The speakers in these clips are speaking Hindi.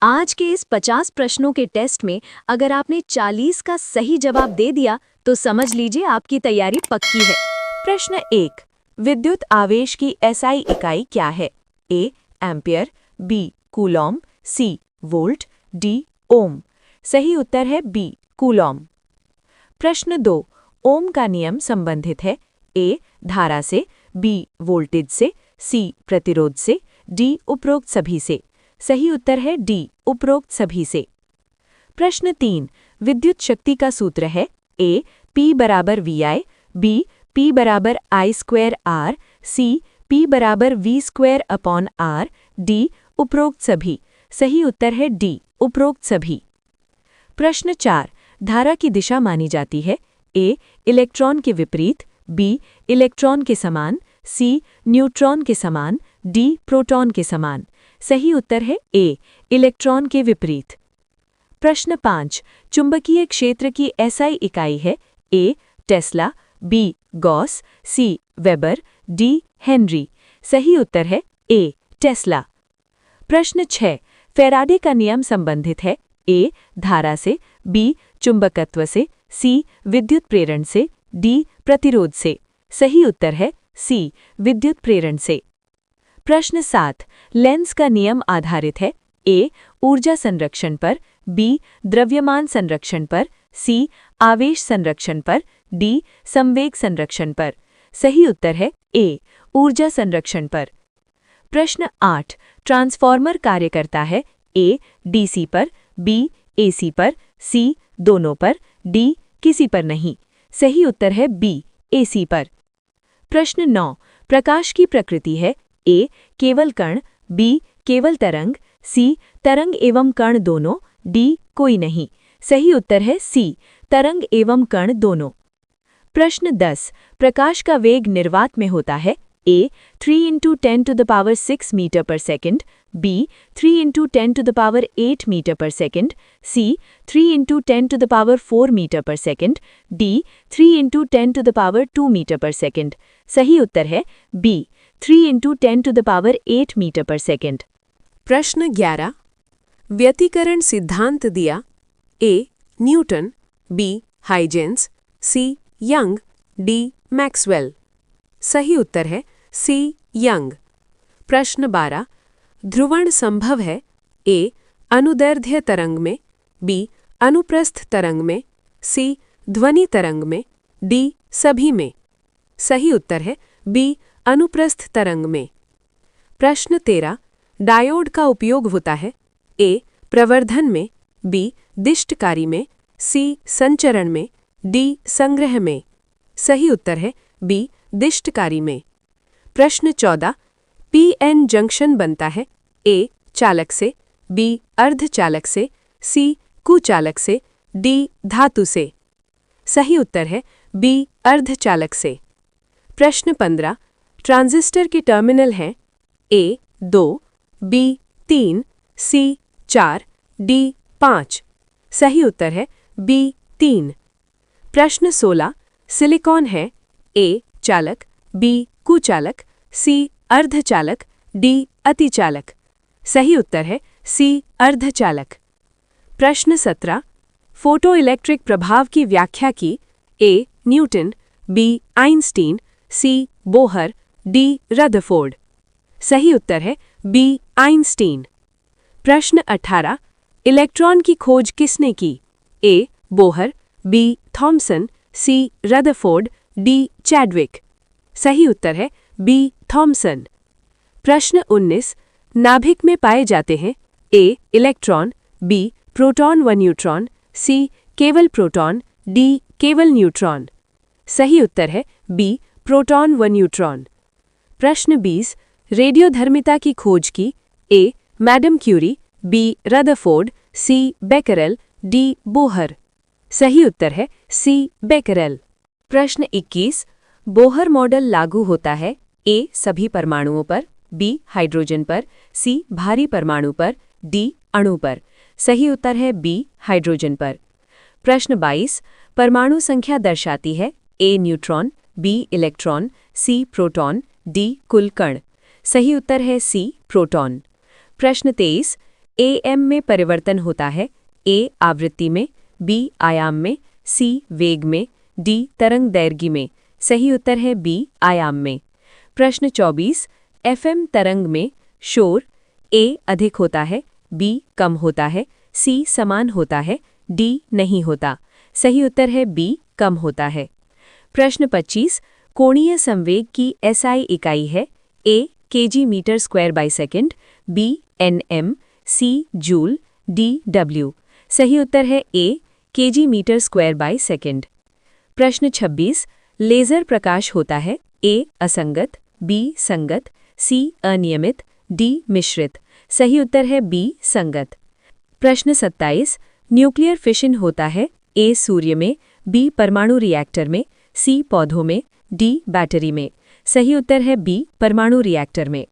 आज के इस 50 प्रश्नों के टेस्ट में अगर आपने 40 का सही जवाब दे दिया तो समझ लीजिए आपकी तैयारी पक्की है। प्रश्न 1। विद्युत आवेश की एसआई इकाई क्या है? A. Ampere, B. Coulomb, C. Volt, D. Ohm. सही उत्तर है बी. कूलॉम। प्रश्न 2। ओम का नियम संबंधित है ए. धारा से, बी. वोल्टेज से, सी. प्रतिरोध से, डी. उपरोक्त सभी से। सही उत्तर है डी. उपरोक्त सभी से। प्रश्न 3। विद्युत शक्ति का सूत्र है ए. P बराबर VI, बी. P बराबर I square R, C. P बराबर V square upon R, D. उपरोक्त सभी। सही उत्तर है डी. उपरोक्त सभी। प्रश्न 4। धारा की दिशा मानी जाती है ए. इलेक्ट्रॉन के विपरीत, बी. इलेक्ट्रॉन के समान, सी. न्यूट्रॉन के समान, डी. प्रोटॉन के समान। सही उत्तर है ए. इलेक्ट्रॉन के विपरीत। प्रश्न 5। चुंबकीय क्षेत्र की एसआई इकाई है A. Tesla, B. Gauss, C. Weber, D. Henry. सही उत्तर है ए. टेस्ला। प्रश्न 6। फैराडे का नियम संबंधित है ए. धारा से, बी. चुंबकत्व से, सी. विद्युत प्रेरण से, डी. प्रतिरोध से। सही उत्तर है सी. विद्युत प्रेरण से। प्रश्न 7। लेंस का नियम आधारित है ए. ऊर्जा संरक्षण पर, बी. द्रव्यमान संरक्षण पर, सी. आवेश संरक्षण पर, डी. संवेग संरक्षण पर। सही उत्तर है ए. ऊर्जा संरक्षण पर। प्रश्न 8। ट्रांसफॉर्मर कार्य करता है ए. डीसी पर, बी. एसी पर, सी. दोनों पर, डी. किसी पर नहीं। सही उत्तर है बी. एसी पर। प्रश्न 9। प्रकाश की प्रकृति है ए. केवल कण, बी. केवल तरंग, सी. तरंग एवं कण दोनों, डी. कोई नहीं। सही उत्तर है सी. तरंग एवं कण दोनों। प्रश्न 10। प्रकाश का वेग निर्वात में होता है ए. 3 × 10⁶ मीटर पर सेकंड, बी. 3 × 10⁸ मीटर पर सेकंड, सी. 3 × 10⁴ मीटर पर सेकंड, डी. 3 × 10⁻² मीटर पर सेकंड। सही उत्तर है बी. 3 × 10⁸ मीटर पर सेकंड। प्रश्न 11। व्यतिकरण सिद्धांत दिया A. Newton, B. Huygens, C. Young, D. Maxwell. सही उत्तर है सी. यंग। प्रश्न 12। ध्रुवण संभव है ए. अनुदैर्ध्य तरंग में, बी. अनुप्रस्थ तरंग में, सी. ध्वनि तरंग में, डी. सभी में। सही उत्तर है बी. अनुप्रस्थ तरंग में। प्रश्न 13। डायोड का उपयोग होता है ए. प्रवर्धन में, बी. दिष्टकारी में, सी. संचरण में, डी. संग्रह में। सही उत्तर है बी. दिष्टकारी में। प्रश्न 14। पीएन जंक्शन बनता है ए. चालक से, बी. अर्धचालक से, सी. कुचालक से, डी. धातु से। सही उत्तर है बी. अर्धचालक से। प्रश्न 15। ट्रांजिस्टर के टर्मिनल हैं ए. 2, बी. 3, सी. 4, डी. 5। सही उत्तर है बी. 3। प्रश्न 16। सिलिकॉन है ए. चालक, बी. कुचालक, सी. अर्धचालक, डी. अतिचालक। सही उत्तर है सी. अर्धचालक। प्रश्न 17। फोटोइलेक्ट्रिक प्रभाव की व्याख्या की A. Newton, B. Einstein, C. Bohr, D. Rutherford. सही उत्तर है बी. आइंस्टीन। प्रश्न 18। इलेक्ट्रॉन की खोज किसने की A. Bohr, B. Thomson, C. Rutherford, D. Chadwick. सही उत्तर है बी. थॉमसन। प्रश्न 19। नाभिक में पाए जाते हैं ए. Electron, B. प्रोटॉन व न्यूट्रॉन, सी. केवल प्रोटॉन, डी. केवल न्यूट्रॉन। सही उत्तर है बी. प्रोटॉन व न्यूट्रॉन। प्रश्न 20। रेडियोधर्मिता की खोज की A. Madam Curie, B. Rutherford, C. Becquerel, D. Bohr. सही उत्तर है सी. बेकरेल। प्रश्न 21। बोहर मॉडल लागू होता है ए. सभी परमाणुओं पर, बी. हाइड्रोजन पर, सी. भारी परमाणु पर, डी. अणु पर। सही उत्तर है बी. हाइड्रोजन पर। प्रश्न 22। परमाणु संख्या दर्शाती है A. Neutron, B. Electron, C. Proton, D. कुल कण। सही उत्तर है सी. प्रोटॉन। प्रश्न 23। AM में परिवर्तन होता है A आवृत्ति में, B आयाम में, C वेग में, D तरंग दैर्घ्य में। सही उत्तर है B आयाम में। प्रश्न 24 FM तरंग में शोर A अधिक होता है, B कम होता है, C समान होता है, D नहीं होता। सही उत्तर है B कम होता है। प्रश्न 25 कोणीय संवेग की SI इकाई है A kg metre square by second, B nm, C joule, D W। सही उत्तर है A kg metre square by second. प्रश्न 26 लेज़र प्रकाश होता है A असंगत, B संगत, C अनियमित, D मिश्रित। सही उत्तर है B संगत। प्रश्न 27 न्यूक्लियर फिशन होता है A सूर्य में, B परमाणु रिएक्टर में, C पौधों में, D बैटरी में। सही उत्तर है B परमाणु रिएक्टर में।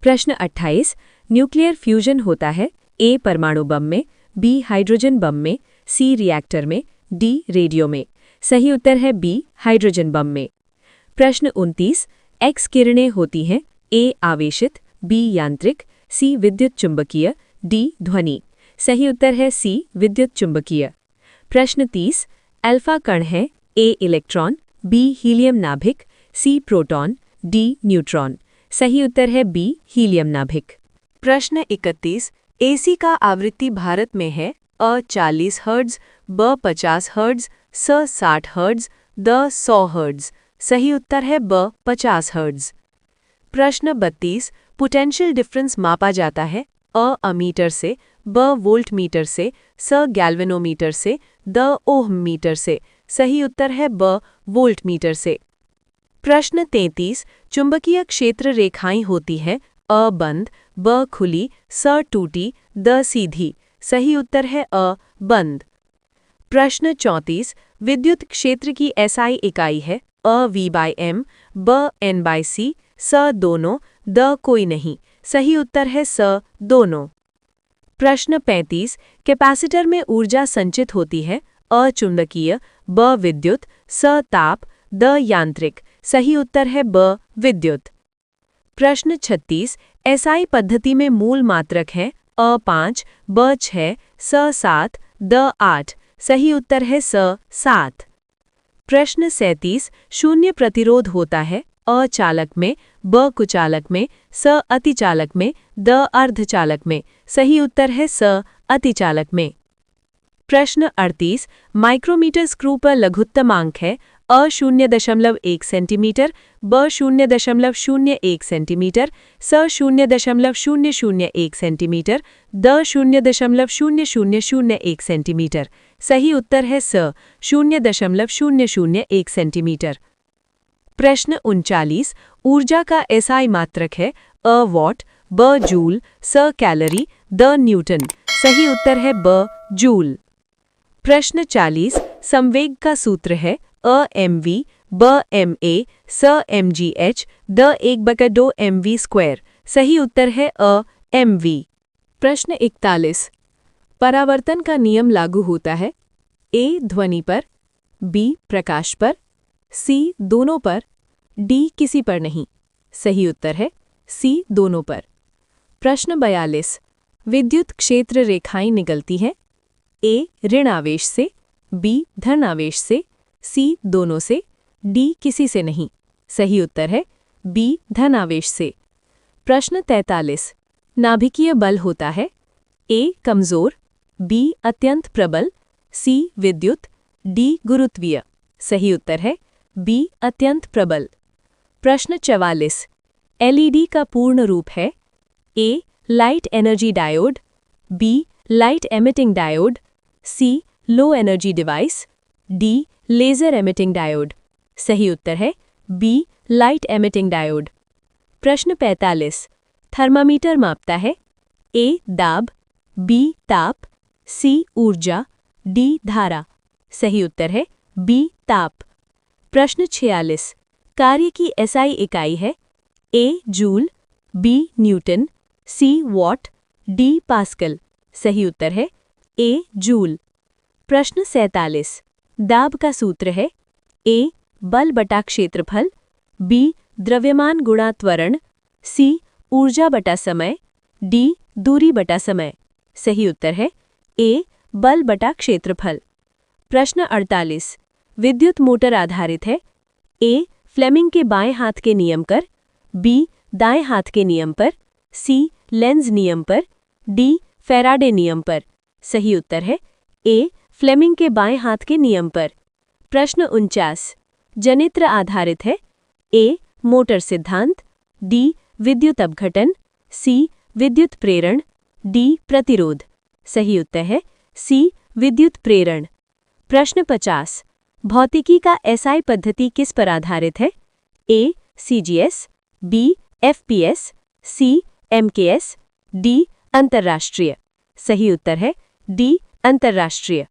प्रश्न 28 न्यूक्लियर फ्यूजन होता है A परमाणु बम में, B हाइड्रोजन बम में, C रिएक्टर में, D रेडियो में। सही उत्तर है B हाइड्रोजन बम में। प्रश्न 29 X किरणें होती हैं A आवेशित, B यांत्रिक, C विद्युत चुंबकीय, D ध्वनि। सही उत्तर है C विद्युत चुंबकीय। प्रश्न 30 अल्फा कण है A इलेक्ट्रॉन, B हीलियम नाभिक, C प्रोटॉन, D न्यूट्रॉन। सही उत्तर है B हीलियम नाभिक। प्रश्न 31 AC का आवृत्ति भारत में है अ 40 हर्ट्ज, ब 50 हर्ट्ज, स 60 हर्ट्ज, द 100 हर्ट्ज। सही उत्तर है ब 50 हर्ट्ज। प्रश्न 32 पोटेंशियल डिफरेंस मापा जाता है अ अमीटर से, ब वोल्ट मीटर से, स गैल्वेनोमीटर से, द ओह्म मीटर से। सही उत्तर है ब वोल्ट मीटर से। प्रश्न 33 चुंबकीय क्षेत्र रेखाएं होती हैं अ बंद, ब खुली, स टूटी, द सीधी। सही उत्तर है अ बंद। प्रश्न 34 विद्युत क्षेत्र की SI इकाई है अ V/m, ब N/c, स दोनों, द कोई नहीं। सही उत्तर है स दोनों। प्रश्न 35 कैपेसिटर में ऊर्जा संचित होती है अ चुंबकीय, ब विद्युत, स ताप, द यांत्रिक। सही उत्तर है ब विद्युत। प्रश्न 36 SI पद्धति में मूल मात्रक हैं अ 5, ब 6, स 7, द 8। सही उत्तर है स 7। प्रश्न 37 शून्य प्रतिरोध होता है अ चालक में, ब कुचालक में, स अतिचालक में, द अर्धचालक में। सही उत्तर है स अतिचालक में। प्रश्न 38 माइक्रोमीटर स्क्रू पर लघुत्तमांक है अ 0.1 सेंटीमीटर, ब 0.01 सेंटीमीटर, स 0.001 सेंटीमीटर, द 0.0001 सेंटीमीटर। सही उत्तर है स 0.001 सेंटीमीटर। प्रश्न 39 ऊर्जा का SI मात्रक है अ वॉट, ब जूल, स कैलोरी, द न्यूटन। सही उत्तर है ब जूल। प्रश्न 40 संवेग का सूत्र है अ mv, ब ma, स mgh, द 1/2 mv²। सही उत्तर है अ mv। प्रश्न 41 परावर्तन का नियम लागू होता है A ध्वनि पर, B प्रकाश पर, C दोनों पर, D किसी पर नहीं। सही उत्तर है C दोनों पर। प्रश्न 42 विद्युत क्षेत्र रेखाएं निकलती हैं A ऋण आवेश से, B धन आवेश से, C दोनों से, D किसी से नहीं। सही उत्तर है B धन आवेश से। प्रश्न 43 नाभिकीय बल होता है A कमजोर, B अत्यंत प्रबल, C विद्युत, D गुरुत्वीय। सही उत्तर है B अत्यंत प्रबल। प्रश्न 44 LED का पूर्ण रूप है A light energy diode, B light emitting diode, C low energy device, D laser emitting diode. सही उत्तर है B लाइट एमिटिंग डायोड। प्रश्न 45 थर्मामीटर मापता है A दाब, B ताप, C ऊर्जा, D धारा। सही उत्तर है B ताप। प्रश्न 46 कार्य की SI इकाई है A joule, B Newton, C what, D pascal. सही उत्तर है A जूल। प्रश्न 47 दाब का सूत्र है A बल बटा क्षेत्रफल, B द्रव्यमान गुणा त्वरण, C ऊर्जा बटा समय, D दूरी बटा समय। सही उत्तर है ए बल बटा क्षेत्रफल। प्रश्न 48 विद्युत मोटर आधारित है। ए फ्लेमिंग के बाएं हाथ के नियम पर, बी दाएं हाथ के नियम पर, सी लेंज नियम पर, डी फैराडे नियम पर। सही उत्तर है ए फ्लेमिंग के बाएं हाथ के नियम पर। प्रश्न 49 जनित्र आधारित है। ए मोटर सिद्धांत, डी विद्युत अपघटन, सी विद्युत प्रेरण, डी प्रतिरोध। सही उत्तर है सी विद्युत प्रेरण। प्रश्न 50 भौतिकी का एसआई पद्धति किस पर आधारित है। ए सीजीएस, बी एफपीएस, सी एमकेएस, डी अंतर्राष्ट्रीय। सही उत्तर है डी अंतर्राष्ट्रीय।